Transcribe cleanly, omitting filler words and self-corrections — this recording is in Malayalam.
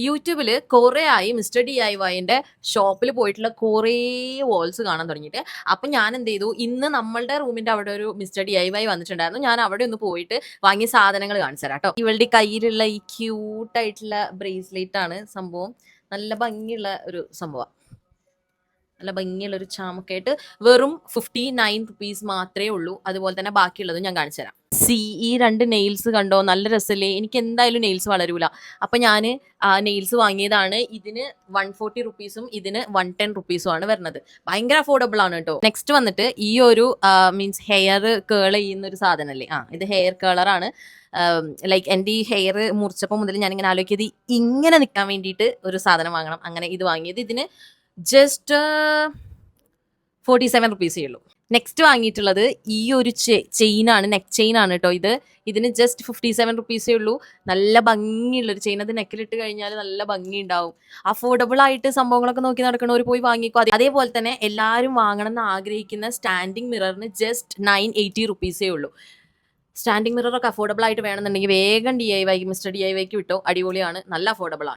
യൂട്യൂബിൽ കുറേ ആയി മിസ്റ്റർ DIYന്റെ ഷോപ്പിൽ പോയിട്ടുള്ള കുറേ വോൾസ് കാണാൻ തുടങ്ങിയിട്ട്. അപ്പം ഞാൻ എന്ത് ചെയ്തു, ഇന്ന് നമ്മളുടെ റൂമിന്റെ അവിടെ ഒരു മിസ്റ്റർ DIY വന്നിട്ടുണ്ടായിരുന്നു. ഞാൻ അവിടെ ഒന്ന് പോയിട്ട് വാങ്ങിയ സാധനങ്ങൾ കാണിച്ചു തരാം കേട്ടോ. ഇവളുടെ കയ്യിലുള്ള ഈ ക്യൂട്ടായിട്ടുള്ള ബ്രേസ്ലെറ്റ് ആണ് സംഭവം. നല്ല ഭംഗിയുള്ള ഒരു സംഭവം, നല്ല ഭംഗിയുള്ള ഒരു ചാമൊക്കെ ആയിട്ട് വെറും 59 റുപ്പീസ് മാത്രമേ ഉള്ളൂ. അതുപോലെ തന്നെ ബാക്കിയുള്ളതും ഞാൻ കാണിച്ചു തരാം. ഈ 2 നെയിൽസ് കണ്ടോ, നല്ല രസമല്ലേ? എനിക്ക് എന്തായാലും നെയിൽസ് വളരൂല. അപ്പം ഞാൻ നെയിൽസ് വാങ്ങിയതാണ്. ഇതിന് 140 റുപ്പീസും ഇതിന് 110 റുപ്പീസും ആണ് വരുന്നത്. ഭയങ്കര അഫോർഡബിൾ ആണ് കേട്ടോ. നെക്സ്റ്റ് വന്നിട്ട് ഈ ഒരു മീൻസ് ഹെയർ കേൾ ചെയ്യുന്ന ഒരു സാധനമല്ലേ, ഇത് ഹെയർ കേളറാണ്. ലൈക്ക് എൻ്റെ ഈ ഹെയർ മുറിച്ചപ്പോൾ മുതൽ ഞാനിങ്ങനെ ആലോചിക്കിയത് ഇങ്ങനെ നിൽക്കാൻ വേണ്ടിയിട്ട് ഒരു സാധനം വാങ്ങണം. അങ്ങനെ ഇത് വാങ്ങിയത്. ഇതിന് ജസ്റ്റ് 47 റുപ്പീസേ ഉള്ളൂ. നെക്സ്റ്റ് വാങ്ങിയിട്ടുള്ളത് ഈ ഒരു ചെയിനാണ്, നെക്ക് ചെയിൻ ആണ് കേട്ടോ. ഇതിന് ജസ്റ്റ് 57 റുപ്പീസേ ഉള്ളൂ. നല്ല ഭംഗിയുള്ളൊരു ചെയിൻ. അത് നെക്കിലിട്ട് കഴിഞ്ഞാൽ നല്ല ഭംഗി ഉണ്ടാവും. അഫോർഡബിൾ ആയിട്ട് സംഭവങ്ങളൊക്കെ നോക്കി നടക്കണവർ പോയി വാങ്ങിക്കോ. അതേപോലെ തന്നെ എല്ലാവരും വാങ്ങണം എന്ന് ആഗ്രഹിക്കുന്ന സ്റ്റാൻഡിങ് മിററിന് ജസ്റ്റ് 980 റുപ്പീസേ ഉള്ളൂ. സ്റ്റാൻഡിങ് മിററൊക്കെ അഫോർഡബിൾ ആയിട്ട് വേണമെന്നുണ്ടെങ്കിൽ വേഗം മിസ്റ്റർ DIYക്ക് വിട്ടോ. അടിപൊളിയാണ്, നല്ല അഫോർഡബിൾ ആണ്.